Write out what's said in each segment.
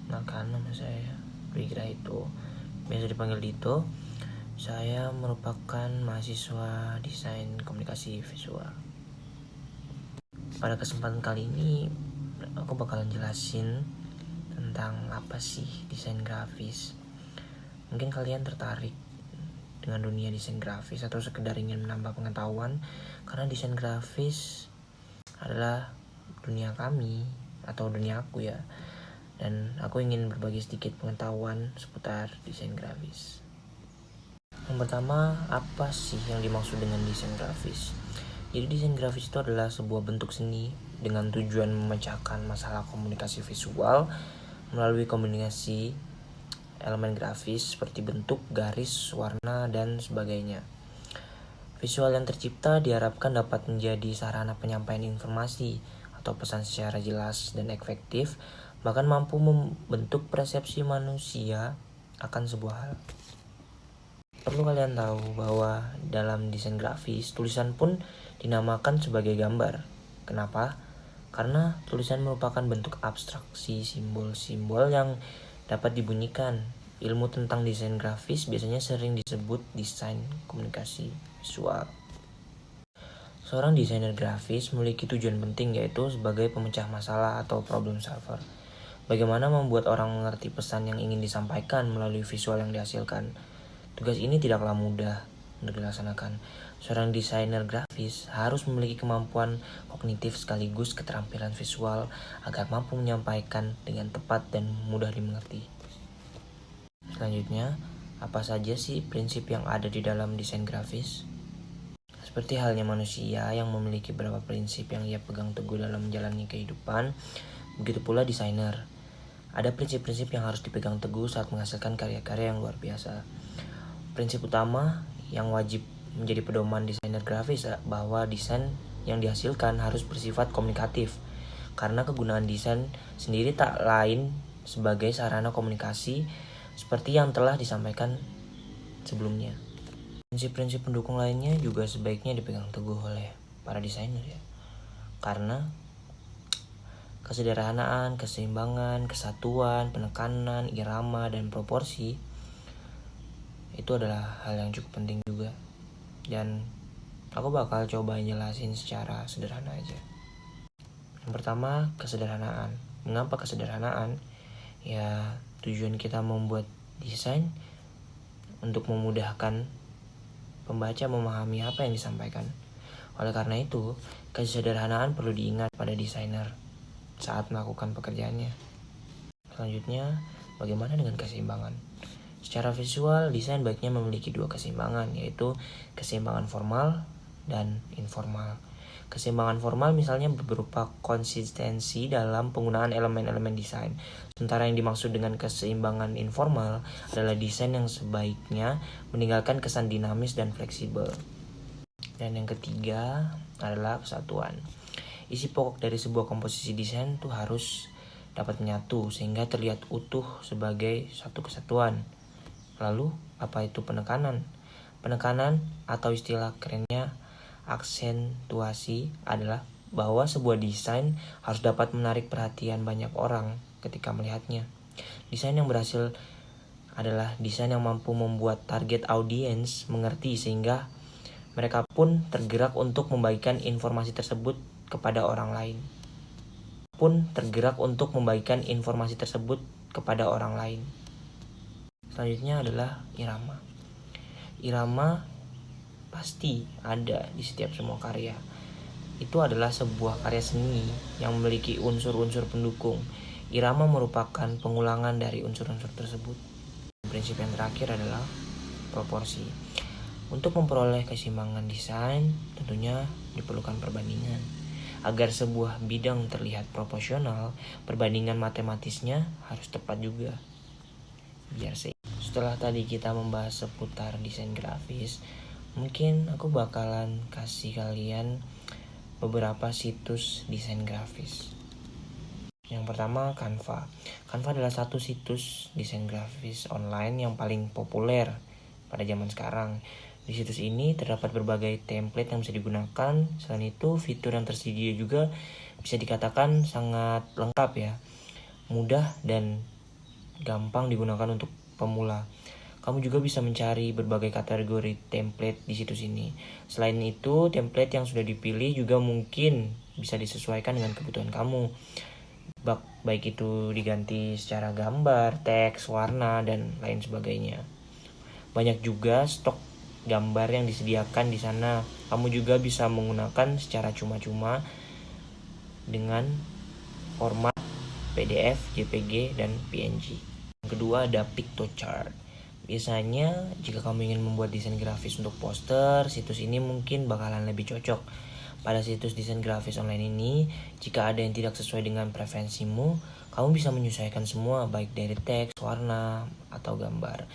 Perkenalkan, nama saya Wigra itu, biasa dipanggil Dito. Saya merupakan mahasiswa desain komunikasi visual. Pada kesempatan kali ini aku bakalan jelasin tentang apa sih desain grafis. Mungkin kalian tertarik dengan dunia desain grafis atau sekedar ingin menambah pengetahuan, karena desain grafis adalah dunia kami atau dunia aku ya, dan aku ingin berbagi sedikit pengetahuan seputar desain grafis. Yang pertama, apa sih yang dimaksud dengan desain grafis? Jadi desain grafis itu adalah sebuah bentuk seni dengan tujuan memecahkan masalah komunikasi visual melalui kombinasi elemen grafis seperti bentuk, garis, warna, dan sebagainya. Visual yang tercipta diharapkan dapat menjadi sarana penyampaian informasi atau pesan secara jelas dan efektif, bahkan mampu membentuk persepsi manusia akan sebuah hal. Perlu kalian tahu bahwa dalam desain grafis, tulisan pun dinamakan sebagai gambar. Kenapa? Karena tulisan merupakan bentuk abstraksi simbol-simbol yang dapat dibunyikan. Ilmu tentang desain grafis biasanya sering disebut desain komunikasi visual. Seorang desainer grafis memiliki tujuan penting, yaitu sebagai pemecah masalah atau problem solver. Bagaimana membuat orang mengerti pesan yang ingin disampaikan melalui visual yang dihasilkan. Tugas ini tidaklah mudah untuk dilaksanakan. Seorang desainer grafis harus memiliki kemampuan kognitif sekaligus keterampilan visual agar mampu menyampaikan dengan tepat dan mudah dimengerti. Selanjutnya, apa saja sih prinsip yang ada di dalam desain grafis? Seperti halnya manusia yang memiliki beberapa prinsip yang ia pegang teguh dalam menjalani kehidupan, begitu pula desainer. Ada prinsip-prinsip yang harus dipegang teguh saat menghasilkan karya-karya yang luar biasa. Prinsip utama yang wajib menjadi pedoman desainer grafis bahwa desain yang dihasilkan harus bersifat komunikatif, karena kegunaan desain sendiri tak lain sebagai sarana komunikasi seperti yang telah disampaikan sebelumnya. Prinsip-prinsip pendukung lainnya juga sebaiknya dipegang teguh oleh para desainer ya, karena kesederhanaan, keseimbangan, kesatuan, penekanan, irama, dan proporsi itu adalah hal yang cukup penting juga. Dan aku bakal coba jelasin secara sederhana aja. Yang pertama, kesederhanaan. Mengapa kesederhanaan? Ya, tujuan kita membuat desain untuk memudahkan pembaca memahami apa yang disampaikan. Oleh karena itu, kesederhanaan perlu diingat pada desainer saat melakukan pekerjaannya. Selanjutnya, bagaimana dengan keseimbangan? Secara visual, desain baiknya memiliki dua keseimbangan, yaitu keseimbangan formal dan informal. Keseimbangan formal misalnya berupa konsistensi dalam penggunaan elemen-elemen desain. Sementara yang dimaksud dengan keseimbangan informal adalah desain yang sebaiknya meninggalkan kesan dinamis dan fleksibel. Dan yang ketiga adalah kesatuan. Isi pokok dari sebuah komposisi desain itu harus dapat menyatu sehingga terlihat utuh sebagai satu kesatuan. Lalu, apa itu penekanan? Penekanan atau istilah kerennya aksentuasi adalah bahwa sebuah desain harus dapat menarik perhatian banyak orang ketika melihatnya. Desain yang berhasil adalah desain yang mampu membuat target audiens mengerti sehingga mereka pun tergerak untuk membagikan informasi tersebut kepada orang lain. Selanjutnya adalah irama. Irama pasti ada di setiap semua karya. Itu adalah sebuah karya seni yang memiliki unsur-unsur pendukung. Irama merupakan pengulangan dari unsur-unsur tersebut. Prinsip yang terakhir adalah proporsi. Untuk memperoleh keseimbangan desain, tentunya diperlukan perbandingan. Agar sebuah bidang terlihat proporsional, perbandingan matematisnya harus tepat juga. Setelah tadi kita membahas seputar desain grafis, mungkin aku bakalan kasih kalian beberapa situs desain grafis. Yang pertama, Canva. Canva adalah satu situs desain grafis online yang paling populer pada zaman sekarang. Di situs ini terdapat berbagai template yang bisa digunakan. Selain itu, fitur yang tersedia juga bisa dikatakan sangat lengkap ya, mudah dan gampang digunakan untuk pemula. Kamu juga bisa mencari berbagai kategori template di situs ini. Selain itu, template yang sudah dipilih juga mungkin bisa disesuaikan dengan kebutuhan kamu. Baik itu diganti secara gambar, teks, warna, dan lain sebagainya. Banyak juga stok gambar yang disediakan di sana. Kamu juga bisa menggunakan secara cuma-cuma dengan format PDF, JPG, dan PNG. Yang kedua ada Piktochart. Biasanya jika kamu ingin membuat desain grafis untuk poster, situs ini mungkin bakalan lebih cocok. Pada situs desain grafis online ini, jika ada yang tidak sesuai dengan preferensimu, kamu bisa menyesuaikan semua baik dari teks, warna, atau gambar.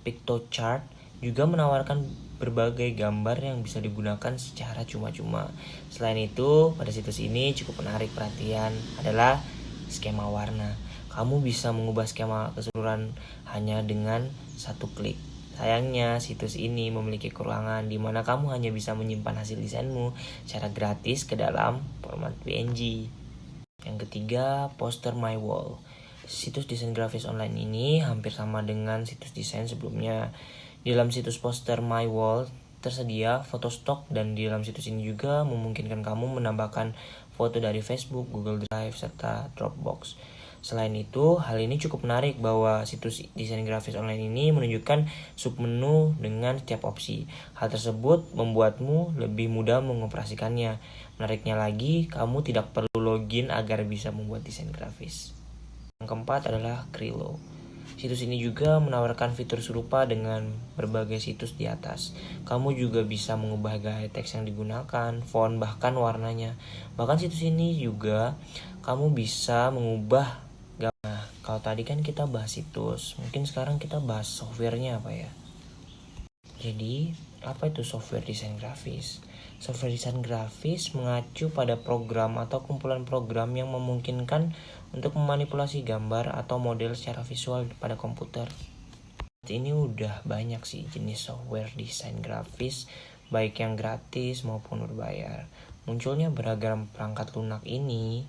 Piktochart juga menawarkan berbagai gambar yang bisa digunakan secara cuma-cuma. Selain itu, pada situs ini cukup menarik perhatian adalah skema warna. Kamu bisa mengubah skema keseluruhan hanya dengan satu klik. Sayangnya, situs ini memiliki kekurangan di mana kamu hanya bisa menyimpan hasil desainmu secara gratis ke dalam format PNG. Yang ketiga, Poster My Wall. Situs desain grafis online ini hampir sama dengan situs desain sebelumnya. Di dalam situs Poster My Wall tersedia foto stok, dan di dalam situs ini juga memungkinkan kamu menambahkan foto dari Facebook, Google Drive, serta Dropbox. Selain itu, hal ini cukup menarik bahwa situs desain grafis online ini menunjukkan submenu dengan setiap opsi. Hal tersebut membuatmu lebih mudah mengoperasikannya. Menariknya lagi, kamu tidak perlu login agar bisa membuat desain grafis. Yang keempat adalah Krilo. Situs ini juga menawarkan fitur serupa dengan berbagai situs di atas. Kamu juga bisa mengubah gaya teks yang digunakan, font, bahkan warnanya. Bahkan situs ini juga kamu bisa mengubah. Nah, kalau tadi kan kita bahas situs, mungkin sekarang kita bahas softwarenya apa ya. Jadi, apa itu software desain grafis? Software desain grafis mengacu pada program atau kumpulan program yang memungkinkan untuk memanipulasi gambar atau model secara visual pada komputer. Ini udah banyak sih jenis software desain grafis, baik yang gratis maupun berbayar. Munculnya beragam perangkat lunak ini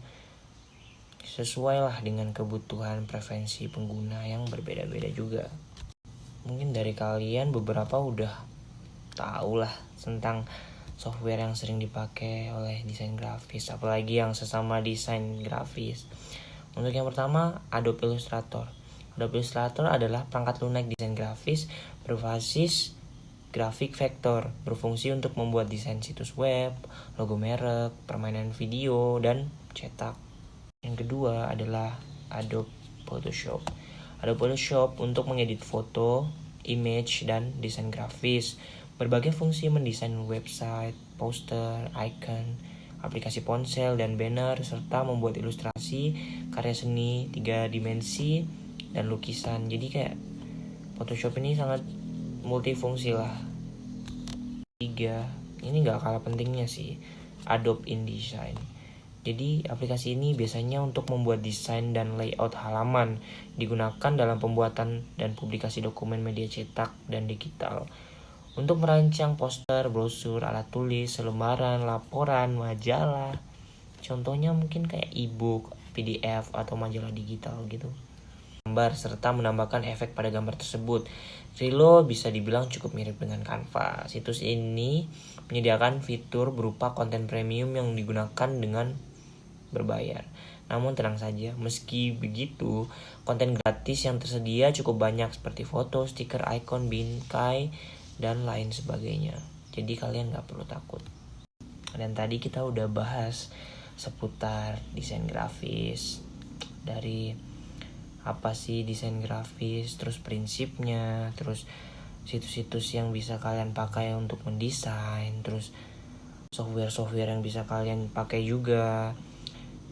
sesuailah dengan kebutuhan preferensi pengguna yang berbeda-beda juga. Mungkin dari kalian beberapa udah tahu lah tentang software yang sering dipakai oleh desain grafis, apalagi yang sesama desain grafis. Untuk yang pertama, Adobe Illustrator. Adobe Illustrator adalah perangkat lunak desain grafis berbasis grafik vektor, berfungsi untuk membuat desain situs web, logo merek, permainan video, dan cetak. Yang kedua adalah Adobe Photoshop. Adobe Photoshop untuk mengedit foto, image, dan desain grafis. Berbagai fungsi mendesain website, poster, icon, aplikasi ponsel, dan banner, serta membuat ilustrasi, karya seni, 3 dimensi, dan lukisan. Jadi kayak Photoshop ini sangat multifungsi lah. 3, ini gak kalah pentingnya sih, Adobe InDesign. Jadi aplikasi ini biasanya untuk membuat desain dan layout halaman, digunakan dalam pembuatan dan publikasi dokumen media cetak dan digital. Untuk merancang poster, brosur, alat tulis, selembaran, laporan, majalah. Contohnya mungkin kayak e-book, PDF, atau majalah digital gitu. Gambar serta menambahkan efek pada gambar tersebut. Trello bisa dibilang cukup mirip dengan Canva. Situs ini menyediakan fitur berupa konten premium yang digunakan dengan berbayar. Namun tenang saja, meski begitu, konten gratis yang tersedia cukup banyak seperti foto, stiker, icon, bingkai, dan lain sebagainya. Jadi kalian gak perlu takut. Dan tadi kita udah bahas seputar desain grafis, dari apa sih desain grafis, terus prinsipnya, terus situs-situs yang bisa kalian pakai untuk mendesain, terus software-software yang bisa kalian pakai juga.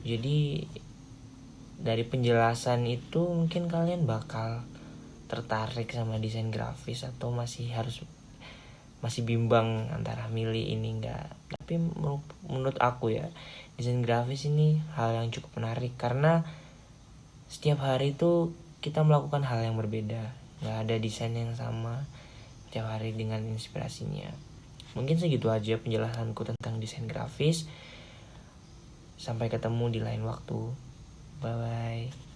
Jadi dari penjelasan itu mungkin kalian bakal tertarik sama desain grafis atau masih bimbang antara milih ini enggak. Tapi menurut aku ya, desain grafis ini hal yang cukup menarik karena setiap hari itu kita melakukan hal yang berbeda. Enggak ada desain yang sama setiap hari dengan inspirasinya. Mungkin segitu aja penjelasanku tentang desain grafis. Sampai ketemu di lain waktu. Bye-bye.